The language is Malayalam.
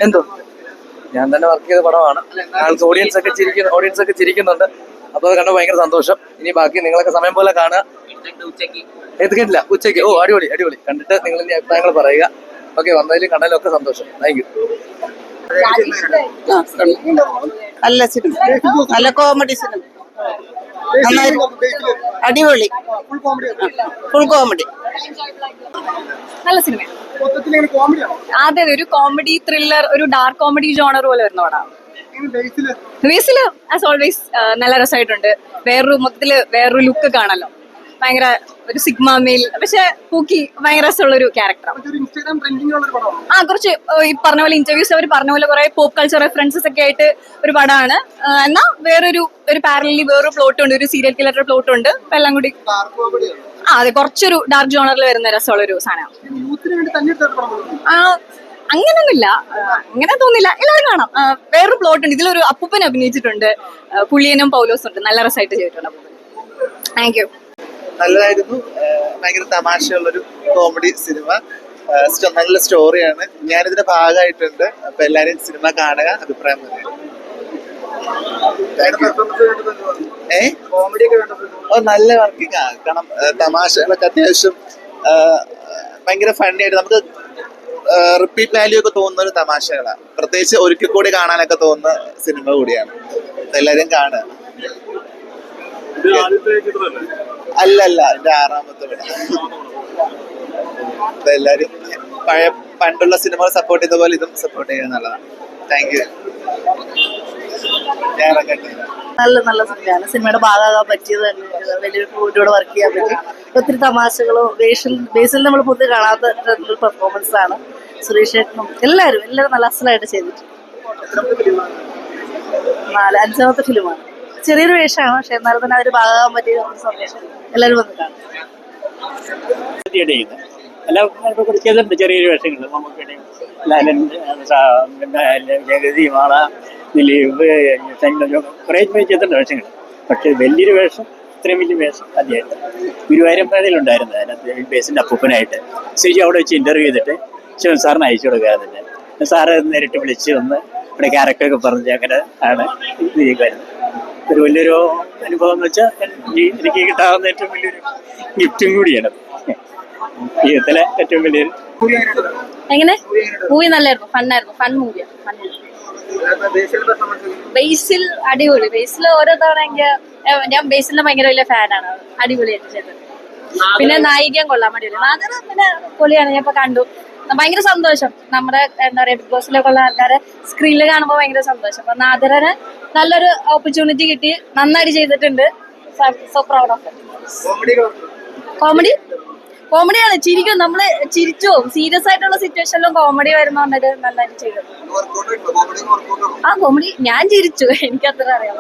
എന്തോ ഞാൻ തന്നെ വർക്ക് ചെയ്ത പടമാണ്. ആൾക്ക് ഓഡിയൻസ് ഒക്കെ ചിരിക്കുന്നുണ്ട്. അപ്പൊ അത് കണ്ട ഭയങ്കര സന്തോഷം. ഇനി ബാക്കി നിങ്ങളൊക്കെ സമയം പോലെ കാണുക. ഏത് കേട്ടില്ല? ഉച്ചയ്ക്ക്. ഓ, അടിപൊളി അടിപൊളി. കണ്ടിട്ട് നിങ്ങൾ ഇനി അഭിപ്രായങ്ങൾ പറയുക. ഓക്കെ, വന്നതിലും കണ്ടാലും ഒക്കെ സന്തോഷം. Thank you. നല്ല സിനിമ, നല്ല കോമഡി സിനിമ, അടിപൊളി, ഫുൾ കോമഡി, നല്ല സിനിമ. അതെ, ഒരു കോമഡി ത്രില്ലർ, ഒരു ഡാർക്ക് കോമഡി ജോണർ പോലെ വരുന്ന പടം. ബേസില് ആസ് ഓൾവേസ് നല്ല രസമായിട്ടുണ്ട്. വേറൊരു ലുക്ക് കാണല്ലോ. ഭയങ്കര ഒരു സിഗ്മ മെയിൽ, പക്ഷെ പൂക്കി ഭയങ്കര രസമുള്ളൊരു ക്യാരക്ടറാണ്. കുറച്ച് ഈ പറഞ്ഞ പോലെ ഇന്റർവ്യൂസ് അവർ പറഞ്ഞ പോലെ കുറെ പോപ്പ് കൾച്ചർ റെഫറൻസസ് ഒക്കെ ആയിട്ട് ഒരു പടമാണ്. എന്നാൽ ഒരു പാരലി വേറൊരു പ്ലോട്ട് ഉണ്ട്, ഒരു സീരിയൽ കില്ലറുടെ പ്ലോട്ട് ഉണ്ട്. അപ്പൊ എല്ലാം കൂടി അതെ, കുറച്ചൊരു ഡാർക്ക് ജോണറിൽ വരുന്ന രസമുള്ളൊരു സാധനമാണ്. അങ്ങനൊന്നുമില്ല, അങ്ങനെ തോന്നില്ല. എല്ലാവരും കാണാം. വേറൊരു പ്ലോട്ട് ഉണ്ട്. ഇതിലൊരു അപ്പൂപ്പൻ അഭിനയിച്ചിട്ടുണ്ട്, പുള്ളിയനും പൗലോസും ഉണ്ട്. നല്ല രസമായിട്ട് ചെയ്തിട്ടുണ്ട് അപ്പൂപ്പൻ. Thank you. നല്ലതായിരുന്നു. ഭയങ്കര തമാശയുള്ളൊരു കോമഡി സിനിമ. നല്ല സ്റ്റോറിയാണ്. ഞാനിതിന്റെ ഭാഗമായിട്ടുണ്ട്. അപ്പൊ എല്ലാരും സിനിമ കാണുക, അഭിപ്രായം പറയുക. നല്ല വർക്കിംഗ് ആണ്. കാരണം തമാശകളൊക്കെ അത്യാവശ്യം ഭയങ്കര ഫണ്ണി ആയിട്ട് നമുക്ക് റിപ്പീറ്റ് വാല്യൂ ഒക്കെ തോന്നുന്ന ഒരു തമാശകളാണ്. പ്രത്യേകിച്ച് ഒരിക്കൽ കൂടി കാണാനൊക്കെ തോന്നുന്ന സിനിമ കൂടിയാണ്. എല്ലാരും കാണുക. അല്ല, എന്റെ 6ാമത്തെ പടം. അപ്പൊ എല്ലാരും പണ്ടുള്ള സിനിമകൾ സപ്പോർട്ട് ചെയ്ത പോലെ ഇതും സപ്പോർട്ട് ചെയ്യുക എന്നുള്ളതാണ്. Thank you. ഞാൻ ഇറങ്ങട്ടെ. നല്ല സിനിമയാണ്. സിനിമയുടെ ഭാഗമാകാൻ പറ്റിയത് തന്നെ വലിയൊരു കൂടിയോടെ വർക്ക് ചെയ്യാൻ പറ്റി. ഒത്തിരി തമാശകളും ബേസിൽ നമ്മൾ പൊതുവെ കാണാത്ത പെർഫോമൻസ് ആണ്. സുരേഷ് ഏട്ടനും എല്ലാവരും നല്ല അസലായിട്ട് ചെയ്തിട്ടുണ്ട്. 5ാമത്തെ ഫിലിമാണ്. ചെറിയൊരു വേഷമാണ്, പക്ഷെ എന്നാലും തന്നെ അതിന് ഭാഗമാകാൻ പറ്റിയ സന്തോഷം. എല്ലാവരും വന്ന് കാണും. ചെറിയൊരു വേഷങ്ങൾ നമുക്കിടയിൽ ജഗതി, മാള, ദിലീപ്, കുറേ ചെയ്തിട്ടുണ്ട് വേഷങ്ങൾ. പക്ഷെ വലിയൊരു വേഷം, ഇത്രയും വലിയ വേഷം ആദ്യമായിട്ട്. ഗുരുവായൂരമ്പതിലുണ്ടായിരുന്നു. അതിനകത്ത് ബേസിൻ്റെ അപ്പൂപ്പനായിട്ട് ശ്രീജി അവിടെ വെച്ച് ഇന്റർവ്യൂ ചെയ്തിട്ട് ശിവൻ സാറിന് അയച്ചു കൊടുക്കാതെ തന്നെ സാറ് നേരിട്ട് വിളിച്ച് വന്ന് ഇവിടെ ക്യാരക്ടറൊക്കെ പറഞ്ഞ് അങ്ങനെ ആണ് ചെയ്യുമായിരുന്നു. ഒരു വലിയൊരു അനുഭവം എന്ന് വെച്ചാൽ എനിക്ക് കിട്ടാവുന്ന ഏറ്റവും വലിയൊരു ഗിഫ്റ്റും കൂടിയാണ്. ജീവിതത്തിലെ ഏറ്റവും വലിയൊരു എങ്ങനെ മൂവി നല്ലായിരുന്നു, ഫണ്ണായിരുന്നു. ഫൺ മൂവിയാണ്. ബേസിൽ അടിപൊളി. ബേസിൽ ഓരോ തവണ ഞാൻ ബേസിലിന്റെ ഭയങ്കര വലിയ ഫാനാണ്. അടിപൊളിയായിട്ട് ചെയ്തത്. പിന്നെ നായികയും കൊള്ളാൻ അടിപൊളി. നാദർ പിന്നെ പൊളിയാണ്. ഞാൻ ഇപ്പൊ കണ്ടു. ഭയങ്കര സന്തോഷം. നമ്മുടെ എന്താ പറയാ, ബിഗ് ബോസിലൊക്കെ ഉള്ള ആൾക്കാരെ സ്ക്രീനിൽ കാണുമ്പോൾ ഭയങ്കര സന്തോഷം. അപ്പൊ നാദറിന് നല്ലൊരു ഓപ്പർച്യൂണിറ്റി കിട്ടി. നന്നായിട്ട് ചെയ്തിട്ടുണ്ട്. സോ പ്രൗഡ് ഓഫ് കോമഡിയാണ്. ചിരിക്കും, നമ്മള് ചിരിച്ചു പോകും. സീരിയസ് ആയിട്ടുള്ള സിറ്റുവേഷനിലും കോമഡി വരുന്ന നന്നായിട്ട് ചെയ്തത്. കോമഡി ഞാൻ ചിരിച്ചു. എനിക്കത്ര അറിയാം.